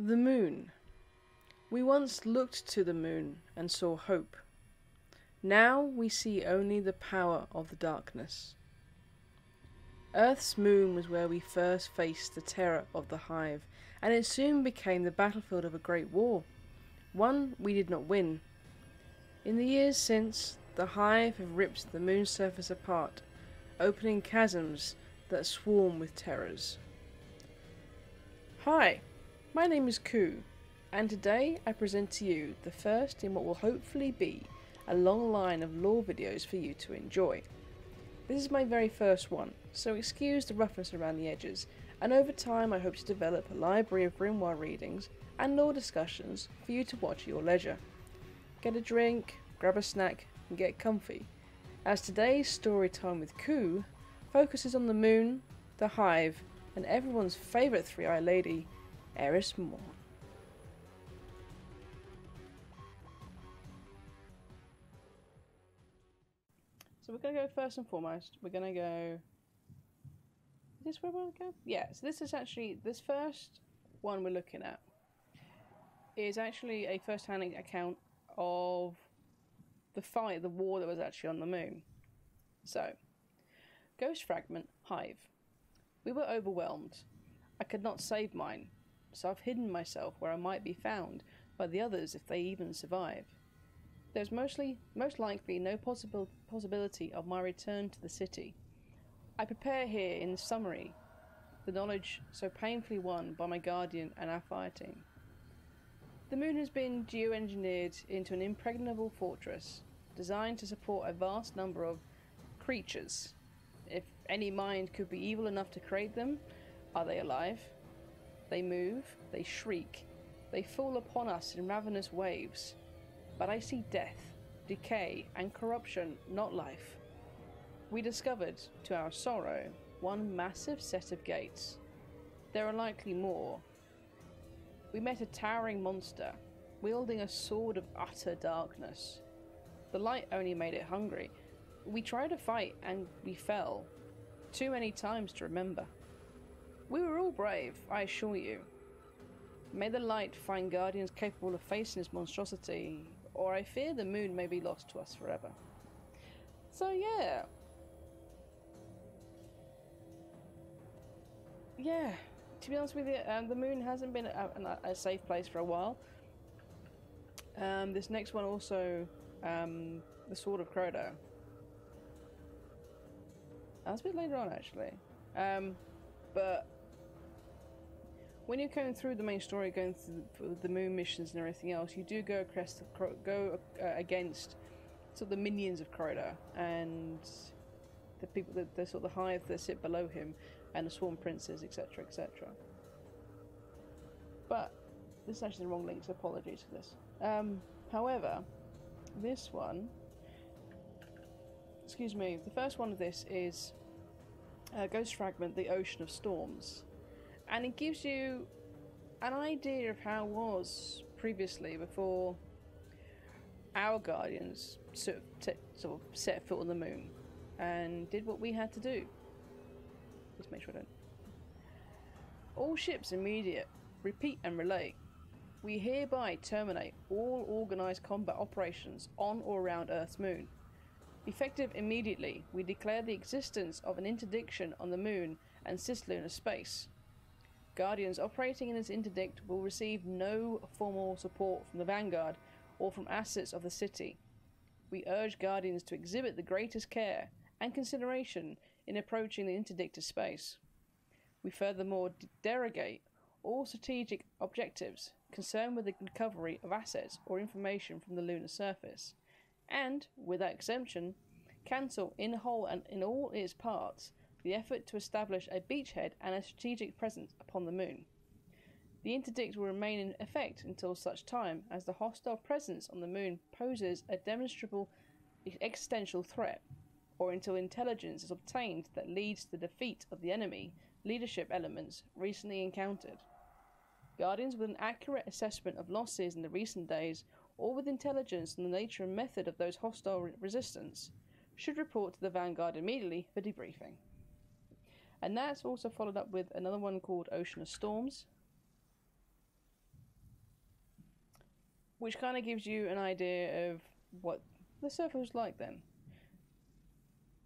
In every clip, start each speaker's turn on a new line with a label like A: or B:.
A: The moon. We once looked to the moon and saw hope. Now we see only the power of the darkness. Earth's moon was where we first faced the terror of the Hive, and it soon became the battlefield of a great war, one we did not win. In the years since, the Hive have ripped the moon's surface apart, opening chasms that swarm with terrors. Hi, my name is Ku, and today I present to you the first in what will hopefully be a long line of lore videos for you to enjoy. This is my very first one, so excuse the roughness around the edges, and over time I hope to develop a library of grimoire readings and lore discussions for you to watch at your leisure. Get a drink, grab a snack, and get comfy, as today's story time with Ku focuses on the moon, the Hive, and everyone's favourite three-eyed lady, Eris Morn. So we're going to go first and foremost, we're going to go... Is this where we're going to go? Yeah, so this is actually, this first one we're looking at is actually a first-hand account of the war that was actually on the moon. So, Ghost Fragment, Hive. We were overwhelmed. I could not save mine, so I've hidden myself where I might be found by the others if they even survive. There's most likely no possibility of my return to the city. I prepare here in summary the knowledge so painfully won by my guardian and our fire team. The moon has been geoengineered into an impregnable fortress designed to support a vast number of creatures. If any mind could be evil enough to create them, are they alive? They move, they shriek, they fall upon us in ravenous waves. But I see death, decay, and corruption, not life. We discovered, to our sorrow, one massive set of gates. There are likely more. We met a towering monster, wielding a sword of utter darkness. The light only made it hungry. We tried to fight, and we fell. Too many times to remember. We were all brave, I assure you. May the light find guardians capable of facing this monstrosity, or I fear the moon may be lost to us forever. So yeah. Yeah, to be honest with you, the moon hasn't been a safe place for a while. This next one also, the Sword of Crota. That's a bit later on actually. But when you're going through the main story, going through the moon missions and everything else, you do go against sort of the minions of Crota and the people, the sort of the Hive that sit below him, and the Swarm Princes, etc., etc. But this is actually the wrong link, so apologies for this. However, this one, excuse me, the first one of this is Ghost Fragment, the Ocean of Storms. And it gives you an idea of how it was previously, before our guardians sort of set foot on the moon and did what we had to do. Let's make sure I don't. All ships immediate, repeat and relay. We hereby terminate all organised combat operations on or around Earth's moon. Effective immediately, we declare the existence of an interdiction on the moon and cislunar space. Guardians operating in this interdict will receive no formal support from the Vanguard or from assets of the city. We urge Guardians to exhibit the greatest care and consideration in approaching the interdict of space. We furthermore derogate all strategic objectives concerned with the recovery of assets or information from the lunar surface, and, without exemption, cancel in whole and in all its parts the effort to establish a beachhead and a strategic presence upon the moon. The interdict will remain in effect until such time as the hostile presence on the moon poses a demonstrable existential threat, or until intelligence is obtained that leads to the defeat of the enemy leadership elements recently encountered. Guardians with an accurate assessment of losses in the recent days, or with intelligence on the nature and method of those hostile resistance, should report to the Vanguard immediately for debriefing. And that's also followed up with another one called Ocean of Storms. which kind of gives you an idea of what the surface was like then.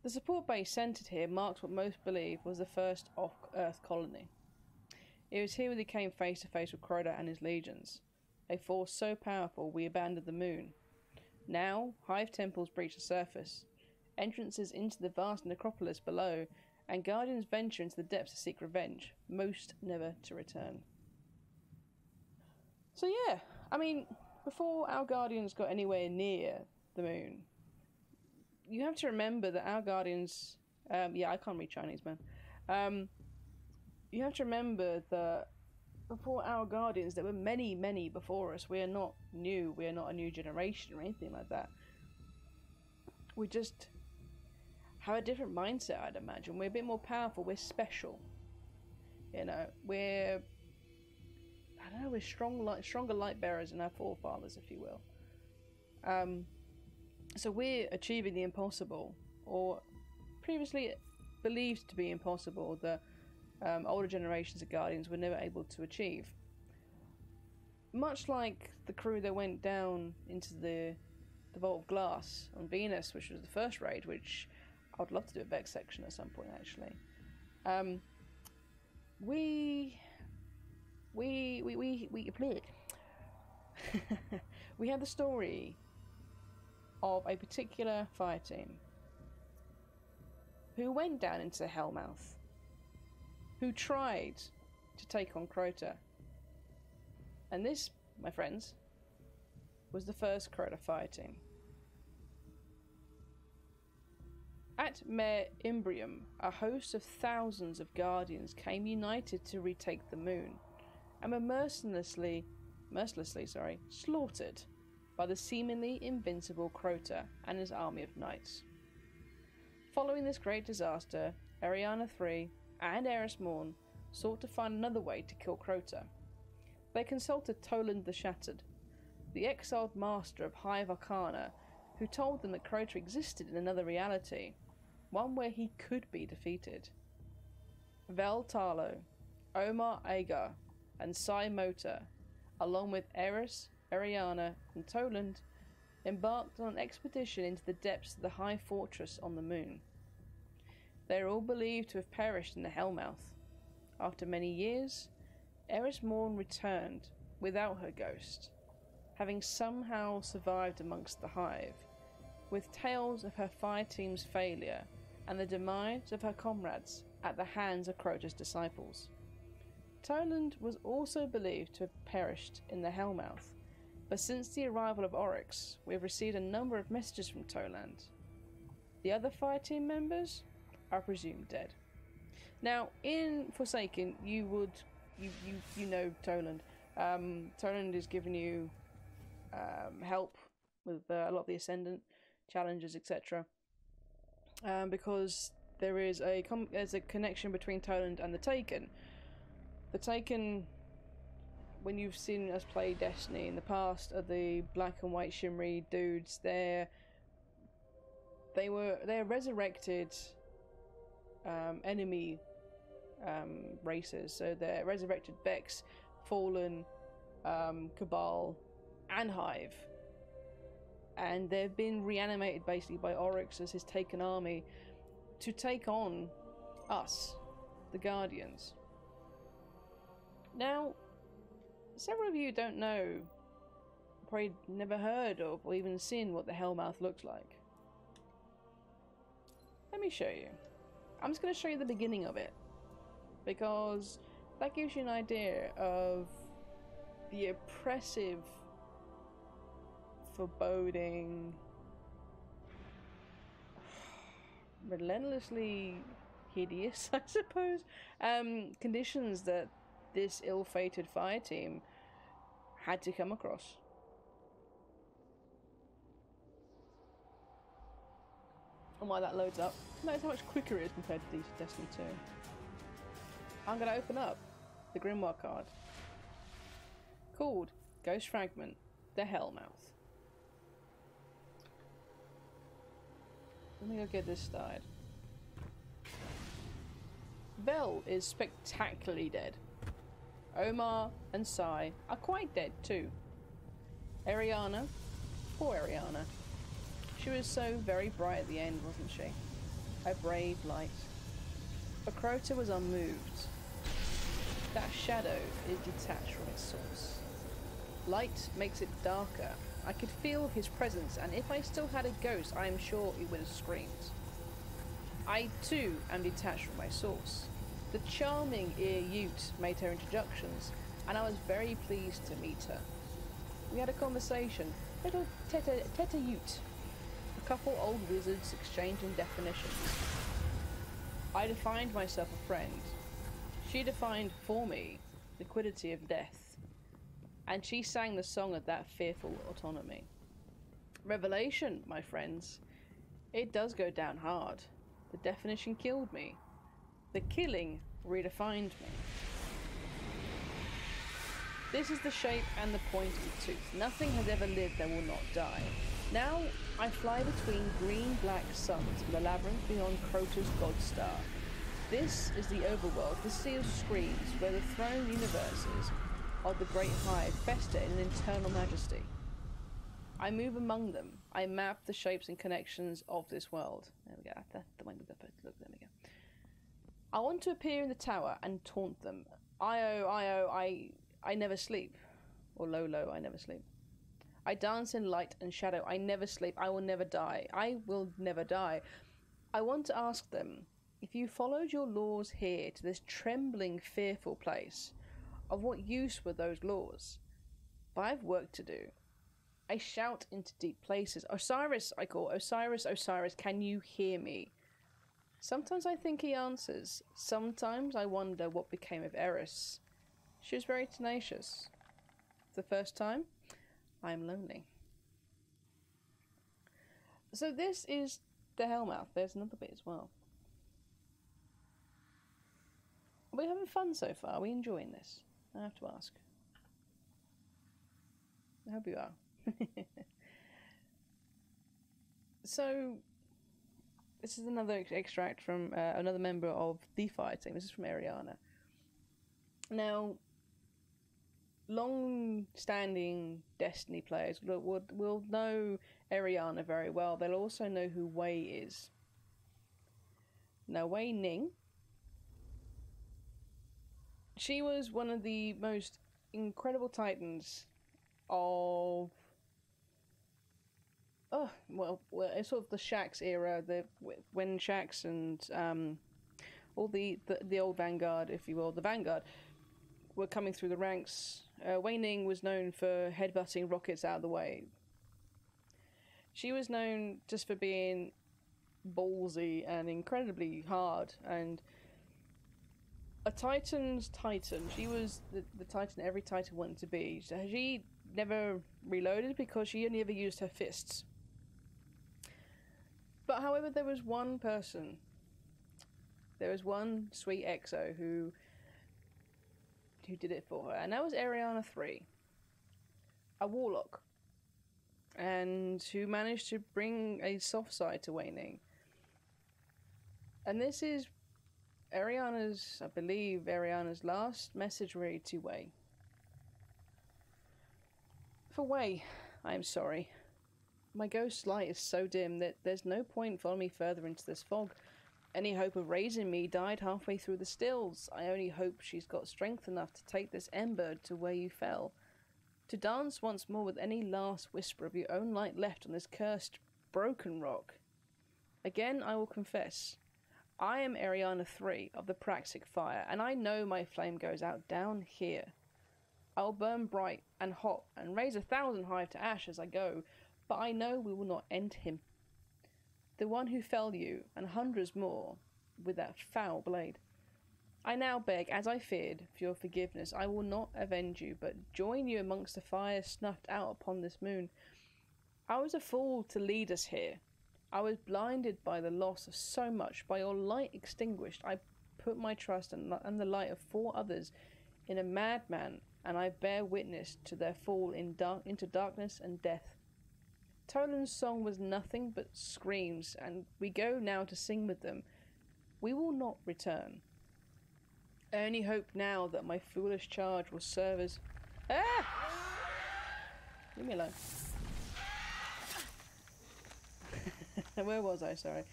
A: The support base centred here marks what most believe was the first off-Earth colony. It was here we came face to face with Crota and his legions, a force so powerful we abandoned the moon. Now, hive temples breach the surface, entrances into the vast necropolis below, and guardians venture into the depths to seek revenge, most never to return. So yeah, I mean, before our guardians got anywhere near the moon, you have to remember that our guardians, yeah, I can't read Chinese, man. You have to remember that before our guardians, there were many, many before us. We are not new. We are not a new generation or anything like that. We just have a different mindset, I'd imagine. We're a bit more powerful. We're special. You know, we're, I don't know, we're stronger light bearers than our forefathers, if you will. So we're achieving the impossible, or previously believed to be impossible, that older generations of Guardians were never able to achieve. Much like the crew that went down into the Vault of Glass on Venus, which was the first raid, which I would love to do a Vex section at some point, actually. We have the story of a particular fire team who went down into Hellmouth, who tried to take on Crota. And this, my friends, was the first Crota fire team. At Mare Imbrium, a host of thousands of Guardians came united to retake the moon, and were mercilessly slaughtered by the seemingly invincible Crota and his army of knights. Following this great disaster, Ariana III and Eris Morn sought to find another way to kill Crota. They consulted Toland the Shattered, the exiled master of Hive Arcana, who told them that Crota existed in another reality, one where he could be defeated. Vel Tarlo, Omar Agar, and Sai Mota, along with Eris, Ariana, and Toland, embarked on an expedition into the depths of the High Fortress on the moon. They are all believed to have perished in the Hellmouth. After many years, Eris Morn returned without her ghost, having somehow survived amongst the Hive, with tales of her fire team's failure and the demise of her comrades at the hands of Crota's disciples. Toland was also believed to have perished in the Hellmouth, but since the arrival of Oryx, we have received a number of messages from Toland. The other fire team members are presumed dead. Now, in Forsaken, you know Toland. Toland is giving you help with a lot of the Ascendant challenges, etc. Because there's a connection between Toland and the Taken. The Taken, when you've seen us play Destiny in the past, are the black and white shimmery dudes. They're resurrected enemy races. So they're resurrected Vex, Fallen, Cabal, and Hive. And they've been reanimated basically by Oryx as his Taken army to take on us, the Guardians. Now, several of you don't know, probably never heard of or even seen what the Hellmouth looks like. Let me show you. I'm just going to show you the beginning of it, because that gives you an idea of the oppressive, foreboding, relentlessly hideous, I suppose, conditions that this ill-fated fire team had to come across. And while that loads up, notice how much quicker it is compared to Destiny 2. I'm going to open up the Grimoire card, called Ghost Fragment, the Hellmouth. Let me go get this started. Vel is spectacularly dead. Omar and Sai are quite dead too. Ariana, poor Ariana. She was so very bright at the end, wasn't she? A brave light. But Crota was unmoved. That shadow is detached from its source. Light makes it darker. I could feel his presence, and if I still had a ghost, I am sure it would have screamed. I too am detached from my source. The charming Ear Ute made her introductions, and I was very pleased to meet her. We had a conversation, little tete-ute. A couple old wizards exchanging definitions. I defined myself a friend. She defined for me the quiddity of death, and she sang the song of that fearful autonomy. Revelation, my friends. It does go down hard. The definition killed me. The killing redefined me. This is the shape and the point of the tooth. Nothing has ever lived that will not die. Now I fly between green-black suns in the labyrinth beyond Crota's God Star. This is the overworld, the sea of screens, where the throned universes of the Great Hive fester in an eternal majesty. I move among them. I map the shapes and connections of this world. There we go. That's the way we got to look. There we go. I want to appear in the tower and taunt them. I never sleep. Or Lolo, I never sleep. I dance in light and shadow. I never sleep. I will never die. I will never die. I want to ask them, if you followed your laws here to this trembling, fearful place, of what use were those laws? But I have work to do. I shout into deep places. Osiris, I call. Osiris, Osiris, can you hear me? Sometimes I think he answers. Sometimes I wonder what became of Eris. She was very tenacious. The first time, I am lonely. So this is the Hellmouth. There's another bit as well. Are we having fun so far? Are we enjoying this? I have to ask. I hope you are. So, this is another extract from another member of the fire team. This is from Ariana. Now, long-standing Destiny players will know Ariana very well. They'll also know who Wei is. Now, Wei Ning, she was one of the most incredible titans of it's sort of the Shaxx era, when Shaxx and all the old Vanguard, if you will, the Vanguard, were coming through the ranks. Wei Ning was known for headbutting rockets out of the way. She was known just for being ballsy and incredibly hard, and a Titan's Titan. She was the Titan every Titan wanted to be. So she never reloaded because she only ever used her fists. But however, there was one person, there was one sweet EXO who did it for her, and that was Ariana 3, a warlock, and who managed to bring a soft side to Wei Ning. And this is Ariana's, I believe, Ariana's last message really to Wei. For Wei, I am sorry. My ghost light is so dim that there's no point following me further into this fog. Any hope of raising me died halfway through the stills. I only hope she's got strength enough to take this ember to where you fell. To dance once more with any last whisper of your own light left on this cursed, broken rock. Again, I will confess. I am Ariana 3 of the Praxic Fire, and I know my flame goes out down here. I will burn bright and hot and raise 1,000 hive to ash as I go, but I know we will not end him. The one who felled you, and hundreds more, with that foul blade. I now beg, as I feared, for your forgiveness. I will not avenge you, but join you amongst the fire snuffed out upon this moon. I was a fool to lead us here. I was blinded by the loss of so much, by your light extinguished. I put my trust and the light of 4 others in a madman, and I bear witness to their fall into darkness and death. Toland's song was nothing but screams, and we go now to sing with them. We will not return. I only hope now that my foolish charge will serve as... Leave me alone. Where was I? Sorry.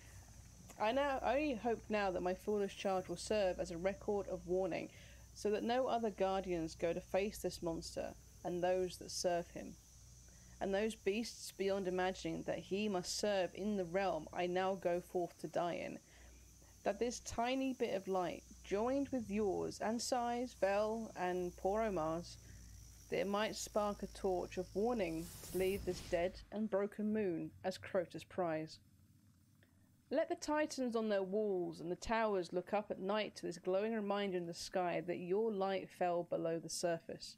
A: I only hope now that my foolish charge will serve as a record of warning, so that no other guardians go to face this monster and those that serve him, and those beasts beyond imagining that he must serve in the realm I now go forth to die in. That this tiny bit of light, joined with yours and Sai's, Vel, and poor Omar's, that it might spark a torch of warning to leave this dead and broken moon as Crota's prize. Let the titans on their walls and the towers look up at night to this glowing reminder in the sky that your light fell below the surface.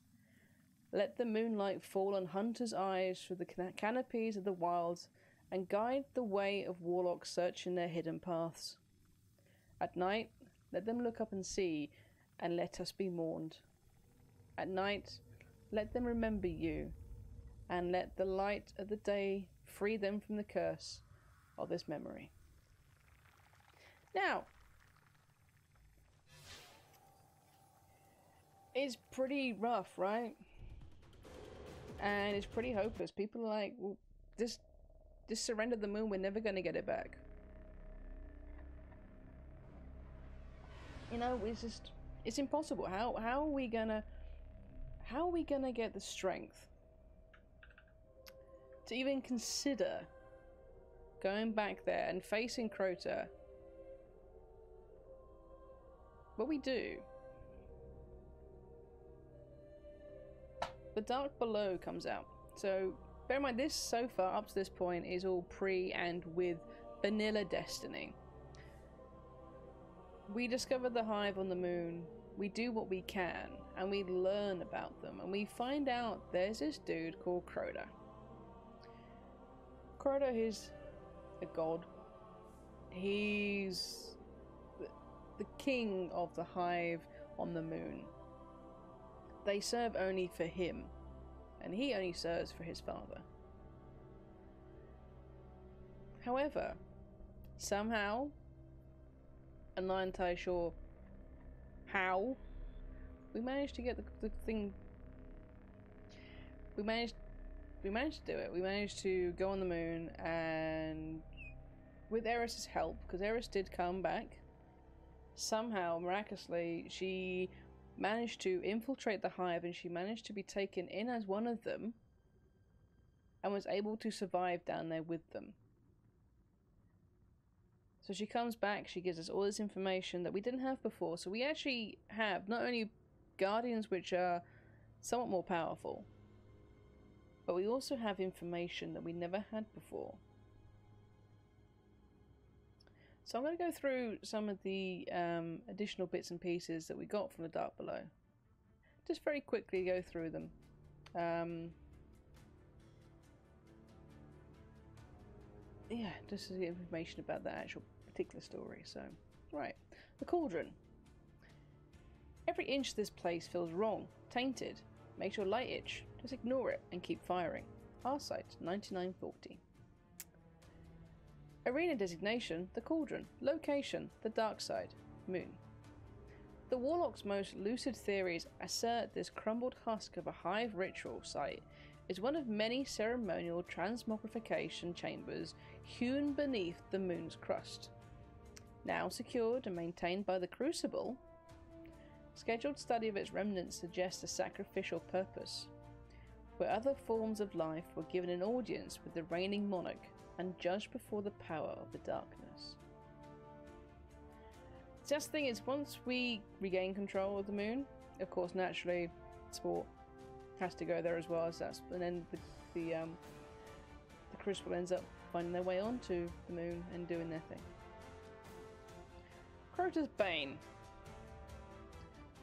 A: Let the moonlight fall on hunters' eyes through the canopies of the wilds and guide the way of warlocks searching their hidden paths. At night, let them look up and see, and let us be mourned. At night, let them remember you, and let the light of the day free them from the curse of this memory. Now, it's pretty rough, right? And it's pretty hopeless. People are like, well, just surrender the moon, we're never going to get it back. You know, it's impossible. How are we gonna get the strength to even consider going back there and facing Crota? But we do. The Dark Below comes out. So bear in mind, this so far up to this point is all pre and with vanilla Destiny. We discover the hive on the moon, we do what we can, and we learn about them, and we find out there's this dude called Crota. Crota is a god. He's the king of the hive on the moon. They serve only for him, and he only serves for his father. However, somehow, I'm not entirely sure how, we managed to get the thing. We managed to do it. We managed to go on the moon, and with Eris's help, because Eris did come back, somehow, miraculously, she managed to infiltrate the hive, and she managed to be taken in as one of them, and was able to survive down there with them. So she comes back, she gives us all this information that we didn't have before. So we actually have not only guardians which are somewhat more powerful, but we also have information that we never had before. So I'm going to go through some of the additional bits and pieces that we got from the Dark Below. Just very quickly go through them. Yeah, just the information about the actual particular story. So, right. The Cauldron. Every inch of this place feels wrong, tainted. Makes your light itch. Just ignore it and keep firing. Our site, 9940. Arena designation, the Cauldron. Location, the dark side, Moon. The Warlock's most lucid theories assert this crumbled husk of a hive ritual site is one of many ceremonial transmogrification chambers hewn beneath the moon's crust. Now secured and maintained by the Crucible, scheduled study of its remnants suggests a sacrificial purpose, where other forms of life were given an audience with the reigning monarch and judged before the power of the darkness. Just thing is, once we regain control of the moon, of course, naturally, sport has to go there as well as that, and then the Crucible ends up finding their way onto the moon and doing their thing. Crota's Bane.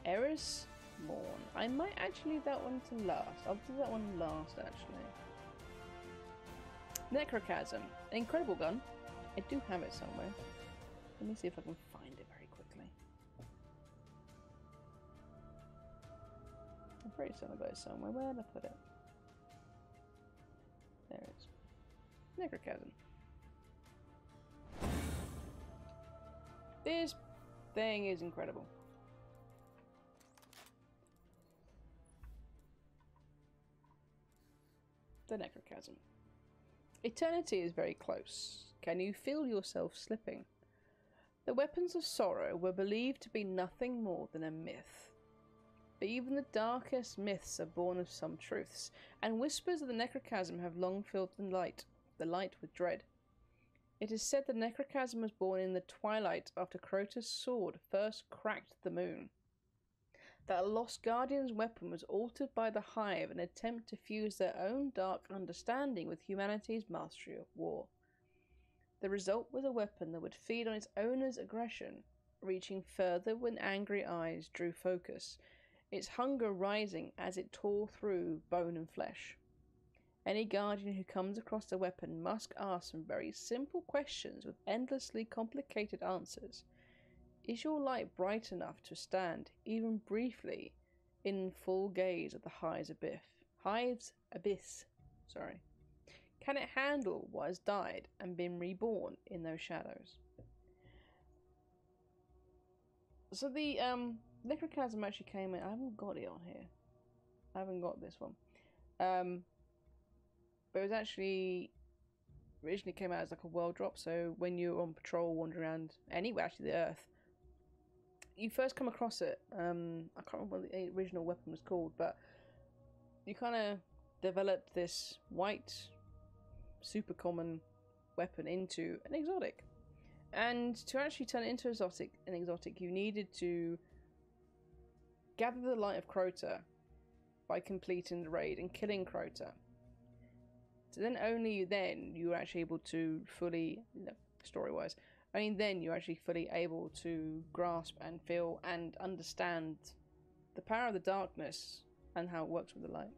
A: Eris Morn. I might actually leave that one to last. I'll do that one last, actually. Necrochasm. An incredible gun. I do have it somewhere. Let me see if I can find it very quickly. I'm pretty certain I got it somewhere. Where did I put it? There it is. Necrochasm. This thing is incredible. The necrochasm. Eternity is very close. Can you feel yourself slipping? The weapons of sorrow were believed to be nothing more than a myth. But even the darkest myths are born of some truths, and whispers of the necrochasm have long filled the light with dread. It is said the necrochasm was born in the twilight after Crota's sword first cracked the moon. That a lost guardian's weapon was altered by the Hive in an attempt to fuse their own dark understanding with humanity's mastery of war. The result was a weapon that would feed on its owner's aggression, reaching further when angry eyes drew focus, its hunger rising as it tore through bone and flesh. Any guardian who comes across the weapon must ask some very simple questions with endlessly complicated answers. Is your light bright enough to stand, even briefly, in full gaze of the Hive's abyss? Can it handle what has died and been reborn in those shadows? So the necrochasm actually came in. I haven't got it on here. I haven't got this one. But it was actually originally came out as like a world drop. So when you're on patrol, wandering around anywhere, actually the Earth, you first come across it. I can't remember what the original weapon was called, but you kind of developed this white, super common weapon into an exotic. And to actually turn it into an exotic, you needed to gather the light of Crota by completing the raid and killing Crota. So then only then you were actually able to fully, story-wise, only then you're actually fully able to grasp and feel and understand the power of the darkness and how it works with the light.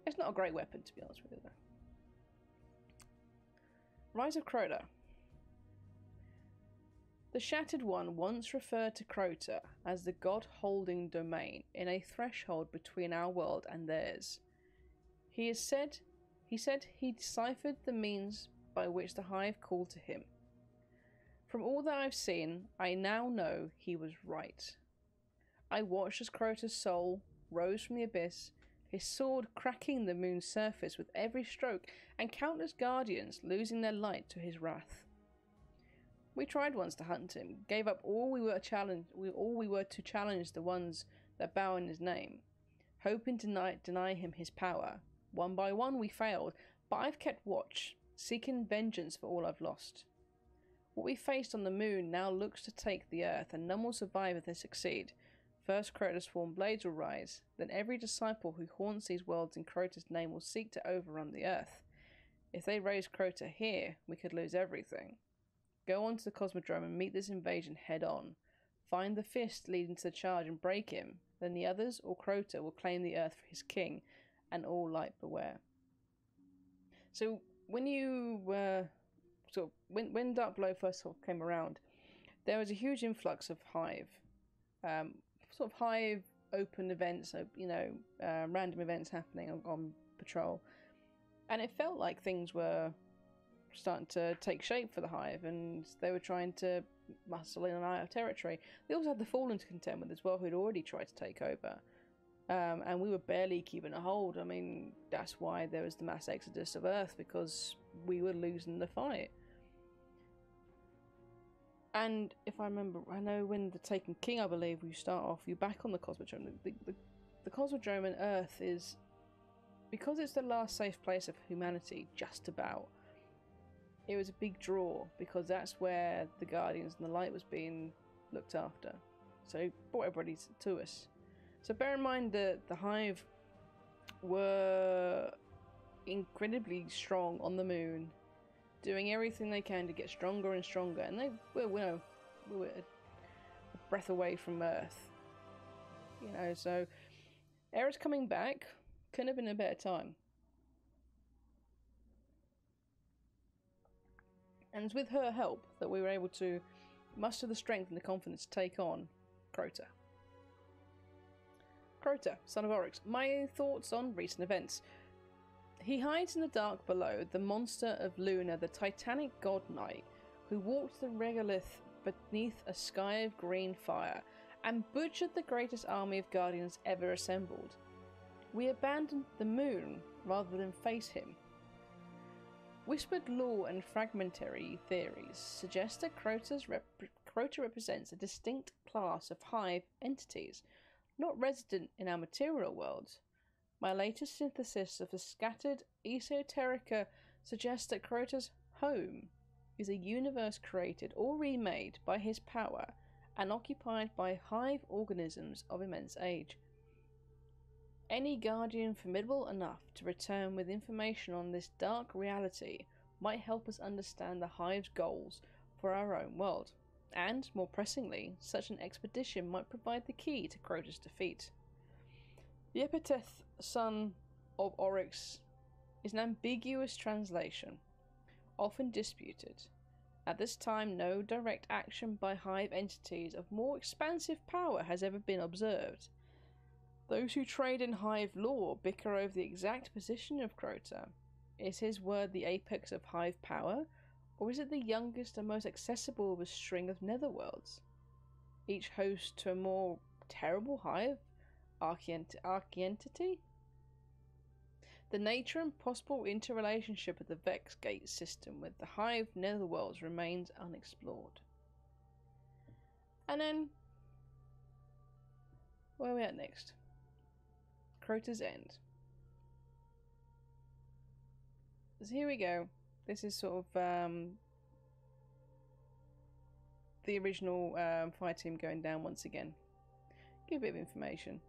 A: It's not a great weapon, to be honest with you, though. Rise of Crota. The Shattered One once referred to Crota as the god-holding domain in a threshold between our world and theirs. He said he deciphered the means by which the Hive called to him. From all that I've seen, I now know he was right. I watched as Crota's soul rose from the abyss, his sword cracking the moon's surface with every stroke, and countless guardians losing their light to his wrath. We tried once to hunt him, gave up all we were to challenge the ones that bow in his name, hoping to deny him his power. One by one we failed, but I've kept watch, seeking vengeance for all I've lost. What we faced on the moon now looks to take the earth, and none will survive if they succeed. First Crota's sworn blades will rise, then every disciple who haunts these worlds in Crota's name will seek to overrun the earth. If they raise Crota here, we could lose everything. Go on to the Cosmodrome and meet this invasion head on. Find the fist leading to the charge and break him. Then the others, or Crota, will claim the earth for his king, and all light beware. So when you were when Dark Below first came around, there was a huge influx of Hive, Hive open events, random events happening on patrol, and it felt like things were starting to take shape for the Hive, and they were trying to muscle in and out of territory. They also had the Fallen to contend with as well, who'd already tried to take over. And we were barely keeping a hold. I mean, that's why there was the mass exodus of Earth, because we were losing the fight. And if I remember, I know when the Taken King, I believe, you start off, you're back on the Cosmodrome. The Cosmodrome and Earth is, because it's the last safe place of humanity, just about, it was a big draw, because that's where the Guardians and the Light was being looked after. So it brought everybody to us. So bear in mind that the Hive were incredibly strong on the moon, doing everything they can to get stronger and stronger, and they were a breath away from Earth. So Eris coming back couldn't have been a better time. And it's with her help that we were able to muster the strength and the confidence to take on Crota. Crota, son of Oryx. My thoughts on recent events. He hides in the dark below, the monster of Luna, the titanic god knight, who walked the regolith beneath a sky of green fire, and butchered the greatest army of guardians ever assembled. We abandoned the moon rather than face him. Whispered lore and fragmentary theories suggest that Crota represents a distinct class of hive entities, not resident in our material world. My latest synthesis of the scattered esoterica suggests that Crota's home is a universe created or remade by his power and occupied by hive organisms of immense age. Any guardian formidable enough to return with information on this dark reality might help us understand the hive's goals for our own world, and, more pressingly, such an expedition might provide the key to Crota's defeat. The epithet Son of Oryx is an ambiguous translation, often disputed. At this time, no direct action by hive entities of more expansive power has ever been observed. Those who trade in hive lore bicker over the exact position of Crota. Is his word the apex of hive power, or is it the youngest and most accessible of a string of netherworlds? Each host to a more terrible hive archentity? The nature and possible interrelationship of the Vex Gate system with the hive netherworlds remains unexplored. And then, where are we at next? Crota's End. So here we go. This is sort of the original fire team going down once again. Give a bit of information.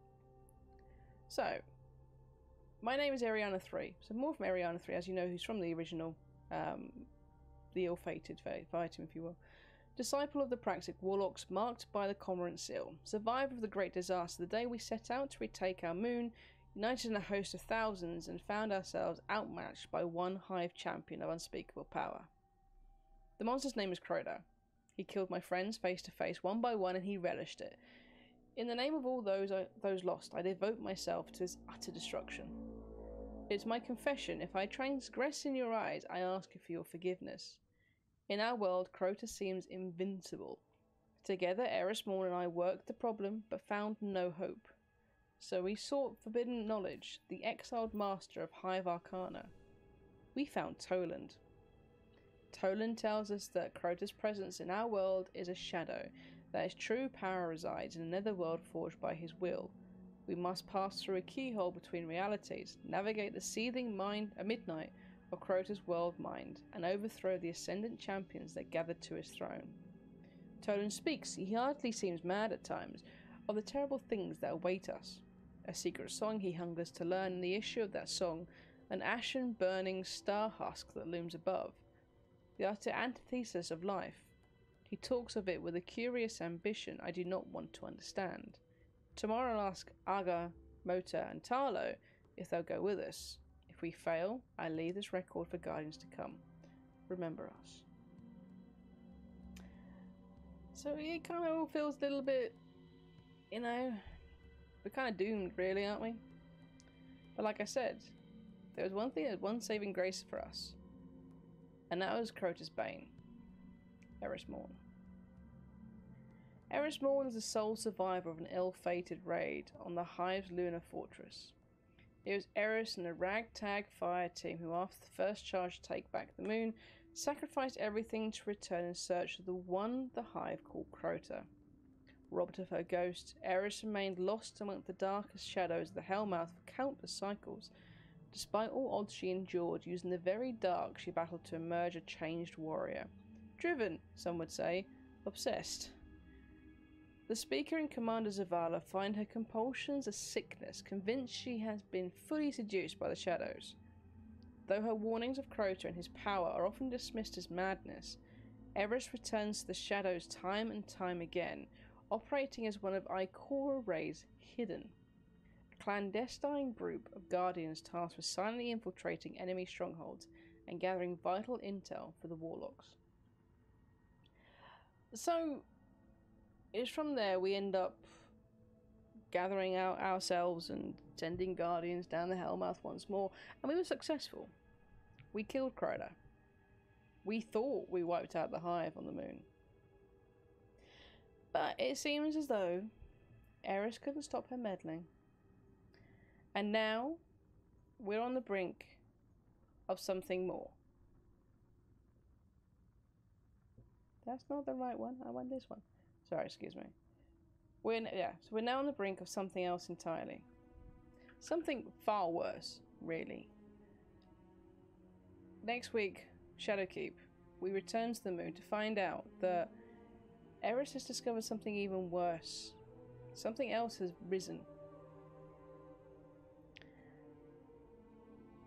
A: So, my name is Ariana 3. So more from Ariana 3, as you know, who's from the original, the ill-fated fire team, if you will. Disciple of the Praxic Warlocks, marked by the Cormorant Seal. Survivor of the Great Disaster, the day we set out to retake our moon, united in a host of thousands, and found ourselves outmatched by one hive champion of unspeakable power. The monster's name is Crota. He killed my friends face to face, one by one, and he relished it. In the name of all those lost, I devote myself to his utter destruction. It's my confession. If I transgress in your eyes, I ask you for your forgiveness. In our world, Crota seems invincible. Together, Eris Morn and I worked the problem, but found no hope. So we sought forbidden knowledge, the exiled master of Hive Arcana. We found Toland. Toland tells us that Crota's presence in our world is a shadow, that his true power resides in another world forged by his will. We must pass through a keyhole between realities, navigate the seething midnight of Crota's world mind, and overthrow the ascendant champions that gathered to his throne. Toland speaks, he hardly seems mad at times, of the terrible things that await us. A secret song he hungers to learn, and the issue of that song, an ashen, burning star husk that looms above. The utter antithesis of life. He talks of it with a curious ambition I do not want to understand. Tomorrow I'll ask Aga, Mota, and Tarlo if they'll go with us. If we fail, I leave this record for guardians to come. Remember us. So it kind of all feels a little bit, you know, we're kind of doomed, really, aren't we? But like I said, there was one thing, one saving grace for us, and that was Crota's Bane, Eris Morn. Eris Morn is the sole survivor of an ill-fated raid on the Hive's lunar fortress. It was Eris and a ragtag fire team who, after the first charge to take back the moon, sacrificed everything to return in search of the one the Hive called Crota. Robbed of her ghost, Eris remained lost among the darkest shadows of the Hellmouth for countless cycles. Despite all odds she endured, using the very dark, she battled to emerge a changed warrior. Driven, some would say, obsessed. The speaker and Commander Zavala find her compulsions a sickness, convinced she has been fully seduced by the shadows. Though her warnings of Crota and his power are often dismissed as madness, Eris returns to the shadows time and time again, operating as one of Ikora Ray's Hidden, a clandestine group of guardians tasked with silently infiltrating enemy strongholds and gathering vital intel for the Warlocks. So, it's from there we end up gathering out ourselves and sending guardians down the Hellmouth once more, and we were successful. We killed Crota. We thought we wiped out the Hive on the moon. But it seems as though Eris couldn't stop her meddling. And now, we're on the brink of something more. That's not the right one. I want this one. Sorry, excuse me. So we're now on the brink of something else entirely. Something far worse, really. Next week, Shadowkeep, we return to the moon to find out that Eris has discovered something even worse. Something else has risen.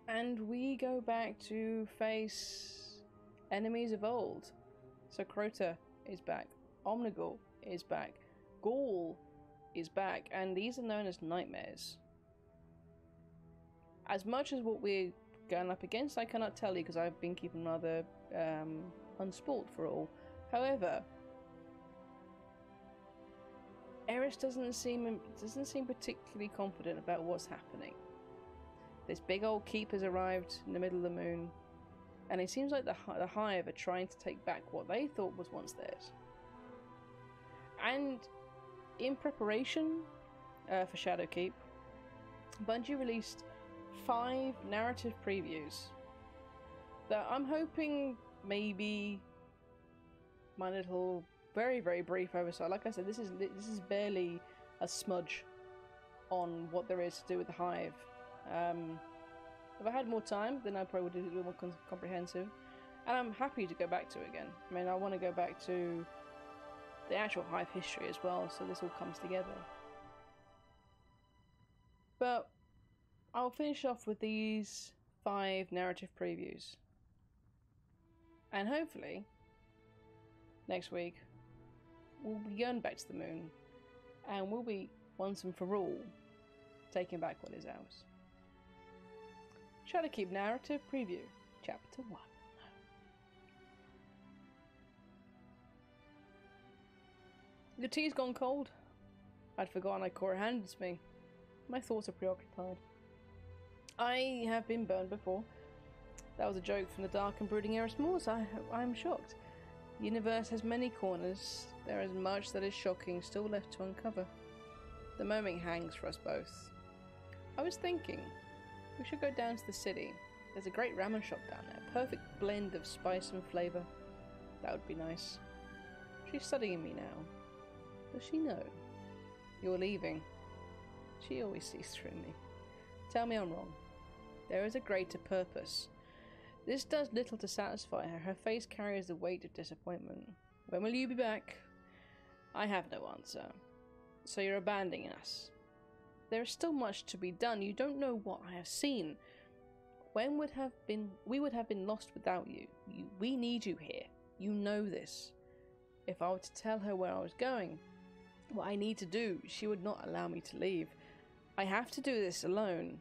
A: And we go back to face enemies of old. So Crota is back. Omnigul is back. Gaul is back. And these are known as nightmares. As much as what we're going up against, I cannot tell you because I've been keeping rather unsport for all. However, Eris doesn't seem particularly confident about what's happening. This big old keep has arrived in the middle of the moon, and it seems like the Hive are trying to take back what they thought was once theirs. And in preparation for Shadowkeep, Bungie released 5 narrative previews that I'm hoping maybe my little very, very brief oversight. Like I said, this is barely a smudge on what there is to do with the Hive. If I had more time, then I probably would do it a little more comprehensive. And I'm happy to go back to it again. I mean, I want to go back to the actual Hive history as well, so this all comes together. But I'll finish off with these 5 narrative previews. And hopefully, next week, we'll be going back to the moon. And we'll be, once and for all, taking back what is ours. Shadowkeep Narrative Preview, Chapter 1. The tea's gone cold. I'd forgotten Ikora handed it to me. My thoughts are preoccupied. I have been burned before. That was a joke from the dark and brooding Eris Morn. I'm shocked. The universe has many corners. There is much that is shocking still left to uncover. The moment hangs for us both. I was thinking, we should go down to the city. There's a great ramen shop down there. Perfect blend of spice and flavour. That would be nice. She's studying me now. Does she know? You're leaving. She always sees through me. Tell me I'm wrong. There is a greater purpose. This does little to satisfy her. Her face carries the weight of disappointment. When will you be back? I have no answer. So you're abandoning us. There is still much to be done. You don't know what I have seen. We would have been lost without you. We need you here. You know this. If I were to tell her where I was going, what I need to do, she would not allow me to leave. I have to do this alone.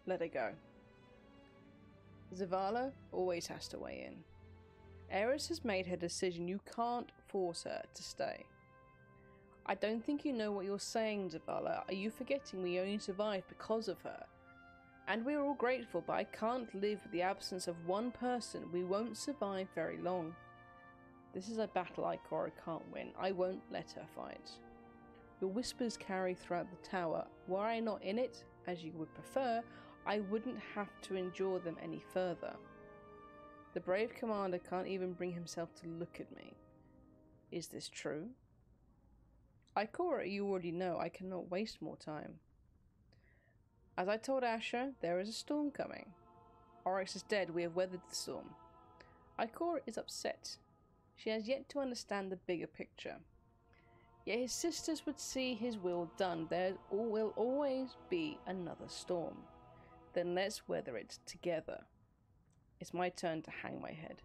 A: Let her go. Zavala always has to weigh in. Eris has made her decision. You can't force her to stay. I don't think you know what you're saying, Zavala. Are you forgetting we only survived because of her? And we're all grateful, but I can't live with the absence of one person. We won't survive very long. This is a battle Ikora can't win. I won't let her fight. Your whispers carry throughout the tower. Were I not in it, as you would prefer, I wouldn't have to endure them any further. The brave commander can't even bring himself to look at me. Is this true? Ikora, you already know I cannot waste more time. As I told Asher, there is a storm coming. Oryx is dead, we have weathered the storm. Ikora is upset. She has yet to understand the bigger picture. Yet his sisters would see his will done. There will always be another storm. Then let's weather it together. It's my turn to hang my head.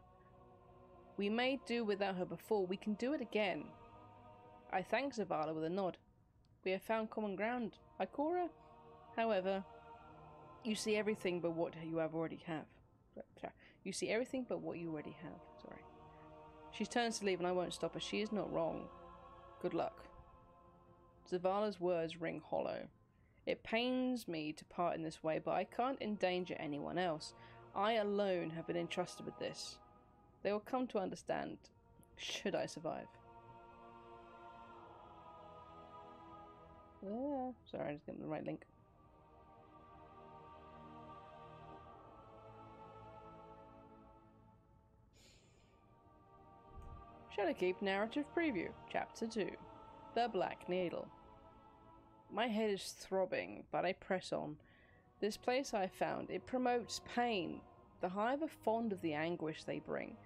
A: We may do without her before. We can do it again. I thank Zavala with a nod. We have found common ground. Ikora, however, you see everything but what you already have. You see everything but what you already have. Sorry. She turns to leave and I won't stop her. She is not wrong. Good luck. Zavala's words ring hollow. It pains me to part in this way, but I can't endanger anyone else. I alone have been entrusted with this. They will come to understand, should I survive. Sorry, I just got the right link. Shadowkeep Narrative Preview, Chapter 2, The Black Needle. My head is throbbing, but I press on. This place I found, it promotes pain. The Hive are fond of the anguish they bring.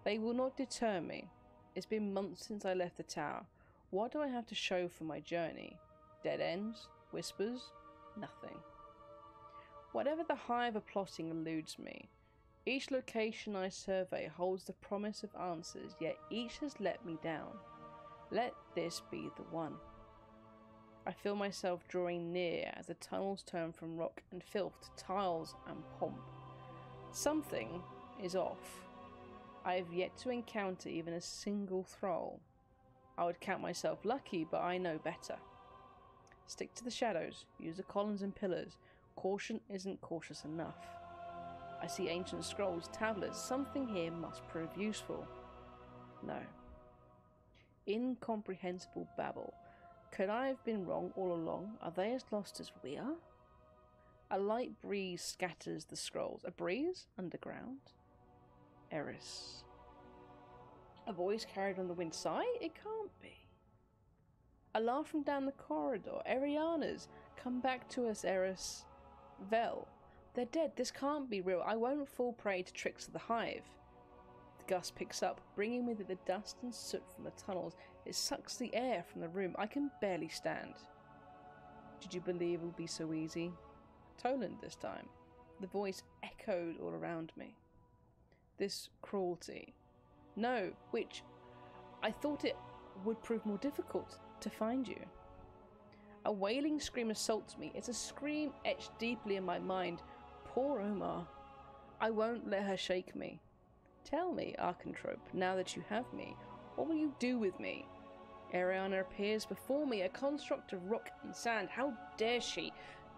A: They will not deter me. It's been months since I left the tower. What do I have to show for my journey? Dead ends? Whispers? Nothing. Whatever the Hive are plotting eludes me. Each location I survey holds the promise of answers, yet each has let me down. Let this be the one. I feel myself drawing near as the tunnels turn from rock and filth to tiles and pomp. Something is off. I have yet to encounter even a single thrall. I would count myself lucky, but I know better. Stick to the shadows, use the columns and pillars. Caution isn't cautious enough. I see ancient scrolls, tablets. Something here must prove useful. No. Incomprehensible babble. Could I have been wrong all along? Are they as lost as we are? A light breeze scatters the scrolls. A breeze? Underground? Eris. A voice carried on the wind. Sigh? It can't be. A laugh from down the corridor. Ariana's. Come back to us, Eris. Vel. They're dead. This can't be real. I won't fall prey to tricks of the Hive. The gust picks up, bringing with it the dust and soot from the tunnels. It sucks the air from the room. I can barely stand. Did you believe it would be so easy? Toland this time. The voice echoed all around me. This cruelty. No, which I thought it would prove more difficult to find you. A wailing scream assaults me. It's a scream etched deeply in my mind. Poor Omar. I won't let her shake me. Tell me, Arcantrope, now that you have me, what will you do with me? Ariana appears before me, a construct of rock and sand. How dare she?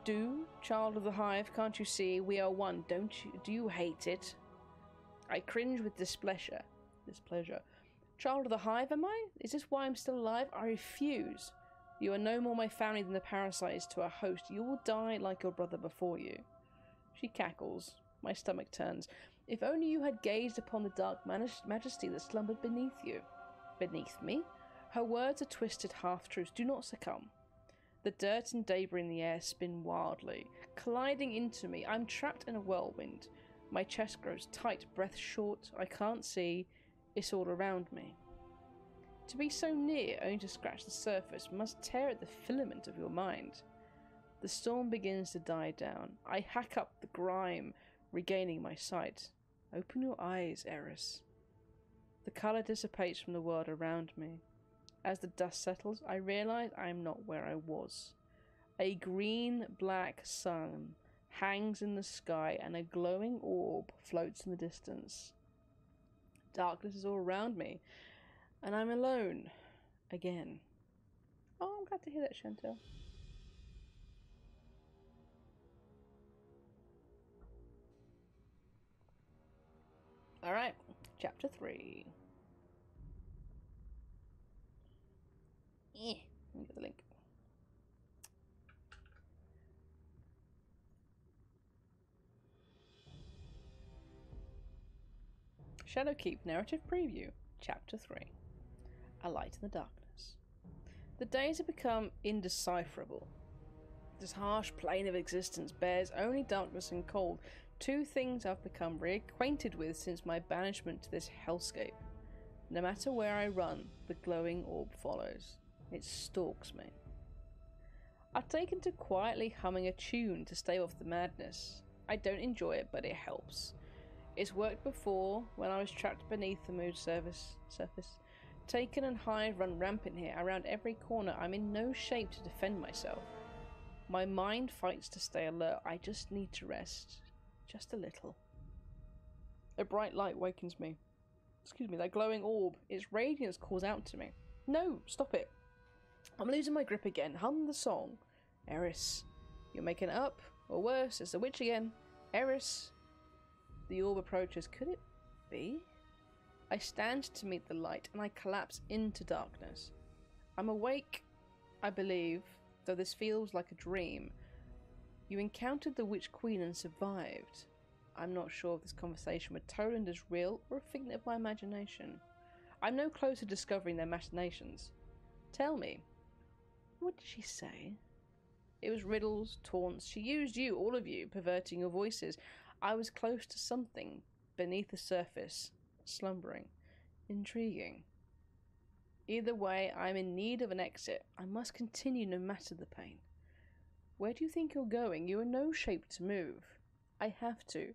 A: Do, child of the Hive, can't you see? We are one, don't you? Do you hate it? I cringe with displeasure. Child of the Hive, am I? Is this why I'm still alive? I refuse. You are no more my family than the parasite is to a host. You will die like your brother before you. She cackles. My stomach turns. If only you had gazed upon the dark majesty that slumbered beneath you. Beneath me? Her words are twisted half-truths. Do not succumb. The dirt and debris in the air spin wildly, colliding into me. I'm trapped in a whirlwind. My chest grows tight, breath short. I can't see. It's all around me. To be so near, only to scratch the surface, must tear at the filament of your mind. The storm begins to die down. I hack up the grime, regaining my sight. Open your eyes, Eris. The colour dissipates from the world around me. As the dust settles, I realise I am not where I was. A green-black sun hangs in the sky and a glowing orb floats in the distance. Darkness is all around me, and I'm alone. Again. Oh, I'm glad to hear that, Chantel. Alright, chapter 3. Let me get the link. Shadowkeep Narrative Preview, Chapter 3. A Light in the Darkness. The days have become indecipherable. This harsh plane of existence bears only darkness and cold, two things I've become reacquainted with since my banishment to this hellscape. No matter where I run, the glowing orb follows. It stalks me. I've taken to quietly humming a tune to stave off the madness. I don't enjoy it, but it helps. It's worked before, when I was trapped beneath the moon's surface. Taken and Hive run rampant here. Around every corner, I'm in no shape to defend myself. My mind fights to stay alert. I just need to rest. Just a little. A bright light wakens me. Excuse me, that glowing orb. Its radiance calls out to me. No, stop it. I'm losing my grip again. Hum the song. Eris. You're making it up. Or worse, it's the witch again. Eris. The orb approaches. Could it be? I stand to meet the light and I collapse into darkness. I'm awake, I believe, though this feels like a dream. You encountered the Witch Queen and survived. I'm not sure if this conversation with Toland is real or a figment of my imagination. I'm no closer to discovering their machinations. Tell me, what did she say? It was riddles, taunts. She used you, all of you, perverting your voices. I was close to something beneath the surface, slumbering, intriguing. Either way, I'm in need of an exit. I must continue no matter the pain. Where do you think you're going? You are no shape to move. I have to.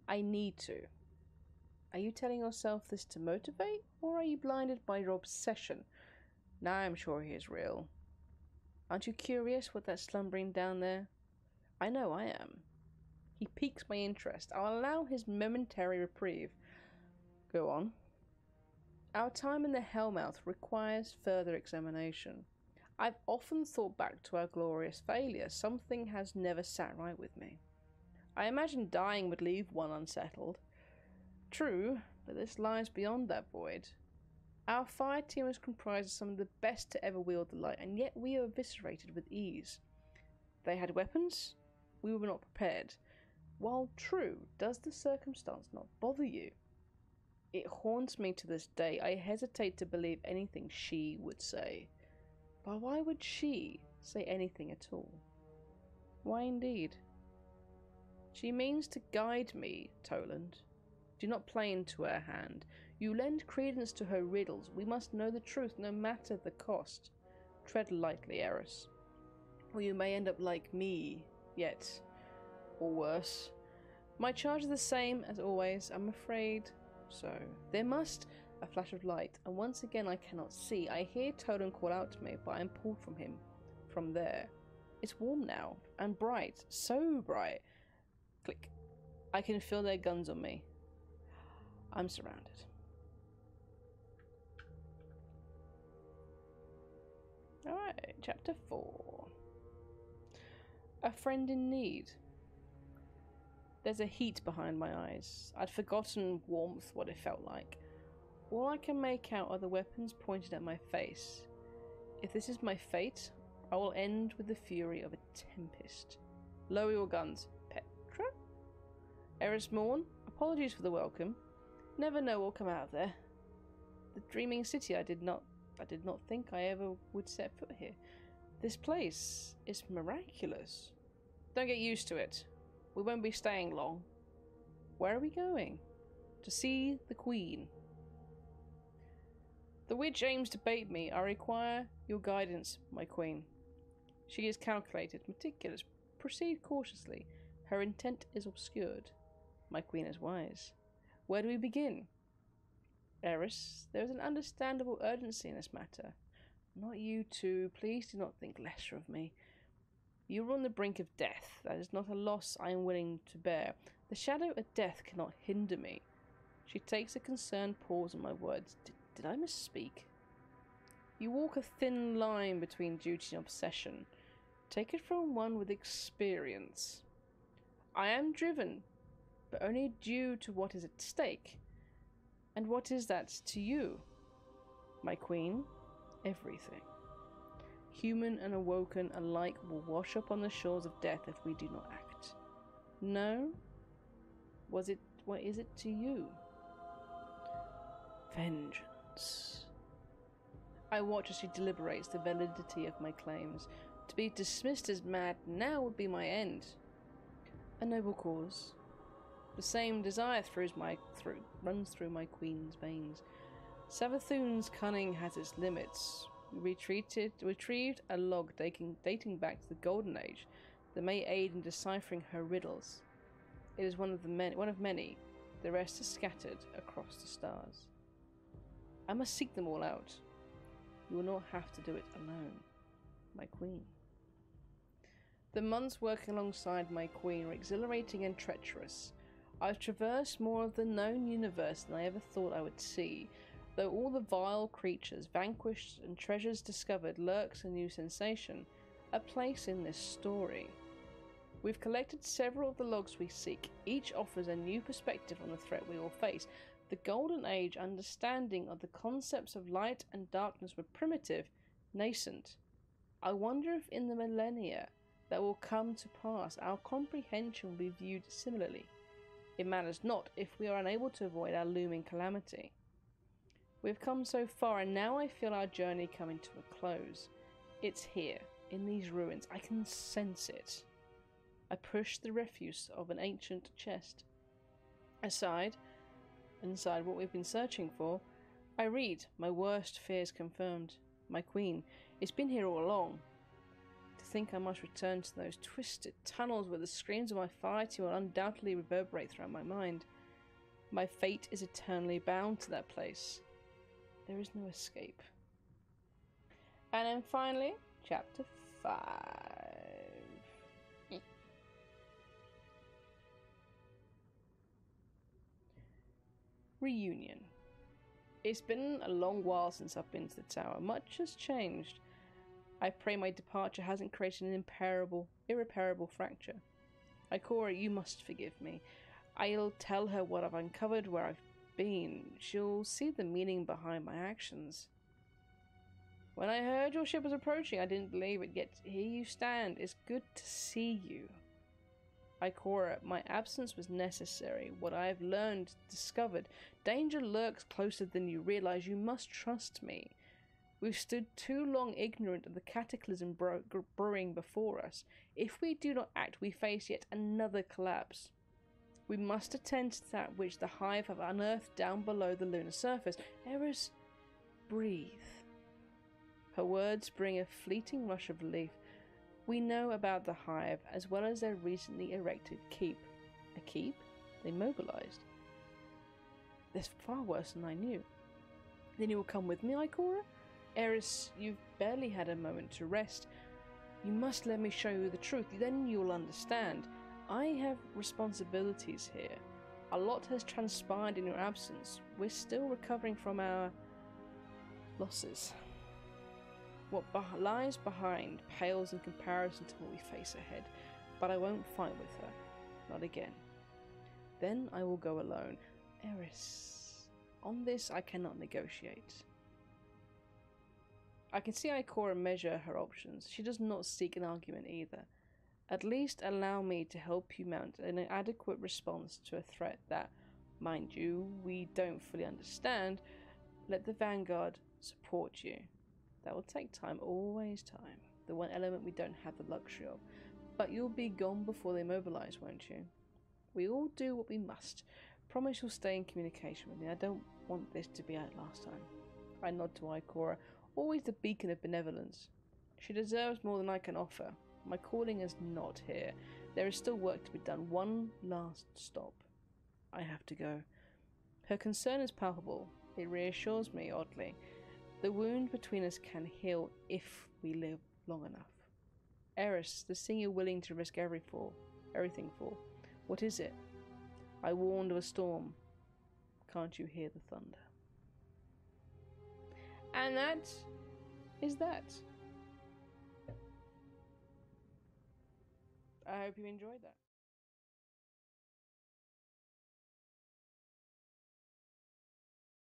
A: I need to. Are you telling yourself this to motivate, or are you blinded by your obsession? Now I'm sure he is real. Aren't you curious what that's slumbering down there? I know I am. He piques my interest. I'll allow his momentary reprieve. Go on. Our time in the Hellmouth requires further examination. I've often thought back to our glorious failure. Something has never sat right with me. I imagine dying would leave one unsettled. True, but this lies beyond that void. Our fire team was comprised of some of the best to ever wield the light, and yet we were eviscerated with ease. They had weapons. We were not prepared. While true, does the circumstance not bother you? It haunts me to this day. I hesitate to believe anything she would say. But why would she say anything at all? Why indeed? She means to guide me, Toland. Do not play into her hand. You lend credence to her riddles. We must know the truth, no matter the cost. Tread lightly, Eris, or you may end up like me, yet, or worse. My charge is the same as always, I'm afraid. So, there must... A flash of light, and once again I cannot see. I hear Toland call out to me, but I am pulled from him. From there. It's warm now, and bright. So bright. Click. I can feel their guns on me. I'm surrounded. Alright, chapter 4. A friend in need. There's a heat behind my eyes. I'd forgotten warmth, what it felt like. All I can make out are the weapons pointed at my face. If this is my fate, I will end with the fury of a tempest. Lower your guns. Petra? Eris Morn, apologies for the welcome. Never know what'll come out of there. The dreaming city, I did not think I ever would set foot here. This place is miraculous. Don't get used to it. We won't be staying long. Where are we going? To see the Queen. The witch aims to bait me. I require your guidance, my queen. She is calculated, meticulous. Proceed cautiously. Her intent is obscured. My queen is wise. Where do we begin? Eris, there is an understandable urgency in this matter. Not you two. Please do not think lesser of me. You are on the brink of death. That is not a loss I am willing to bear. The shadow of death cannot hinder me. She takes a concerned pause on my words. Did I misspeak? You walk a thin line between duty and obsession. Take it from one with experience. I am driven, but only due to what is at stake. And what is that to you, my queen? Everything. Human and awoken alike will wash up on the shores of death if we do not act. No? What is it to you? Vengeance. I watch as she deliberates the validity of my claims. To be dismissed as mad now would be my end. A noble cause. The same desire runs through my queen's veins. Savathun's cunning has its limits. We retrieved a log dating back to the Golden Age that may aid in deciphering her riddles. It is one of many. The rest is scattered across the stars. I must seek them all out. You will not have to do it alone, my queen. The months working alongside my queen were exhilarating and treacherous. I've traversed more of the known universe than I ever thought I would see. Though all the vile creatures vanquished and treasures discovered lurks a new sensation, a place in this story. We've collected several of the logs we seek. Each offers a new perspective on the threat we all face. The Golden Age understanding of the concepts of light and darkness were primitive, nascent. I wonder if in the millennia that will come to pass, our comprehension will be viewed similarly. It matters not if we are unable to avoid our looming calamity. We've come so far, and now I feel our journey coming to a close. It's here, in these ruins. I can sense it. I push the refuse of an ancient chest aside. Inside what we've been searching for, I read, my worst fears confirmed. My queen, it's been here all along. To think I must return to those twisted tunnels where the screams of my fighting will undoubtedly reverberate throughout my mind. My fate is eternally bound to that place. There is no escape. And then finally, chapter 5. Reunion. It's been a long while since I've been to the tower. Much has changed. I pray my departure hasn't created an irreparable fracture. Ikora, you must forgive me. I'll tell her what I've uncovered, where I've been. She'll see the meaning behind my actions. When I heard your ship was approaching, I didn't believe it, yet here you stand. It's good to see you. Ikora, my absence was necessary. What I have learned, discovered. Danger lurks closer than you realize. You must trust me. We've stood too long ignorant of the cataclysm brewing before us. If we do not act, we face yet another collapse. We must attend to that which the Hive have unearthed down below the lunar surface. Eris, breathe. Her words bring a fleeting rush of relief. We know about the Hive, as well as their recently erected keep. A keep? They mobilized. That's far worse than I knew. Then you will come with me, Ikora? Eris, you've barely had a moment to rest. You must let me show you the truth, then you'll understand. I have responsibilities here. A lot has transpired in your absence. We're still recovering from our losses. What lies behind pales in comparison to what we face ahead, but I won't fight with her. Not again. Then I will go alone. Eris, on this I cannot negotiate. I can see Ikora measure her options. She does not seek an argument either. At least allow me to help you mount an adequate response to a threat that, mind you, we don't fully understand. Let the Vanguard support you. That will take time, always time. The one element we don't have the luxury of. But you'll be gone before they mobilize, won't you? We all do what we must. Promise you'll stay in communication with me. I don't want this to be our last time. I nod to Ikora, always the beacon of benevolence. She deserves more than I can offer. My calling is not here. There is still work to be done. One last stop. I have to go. Her concern is palpable. It reassures me, oddly. The wound between us can heal if we live long enough. Eris, the thing you're willing to risk everything for. What is it? I warned of a storm. Can't you hear the thunder? And that is that. I hope you enjoyed that.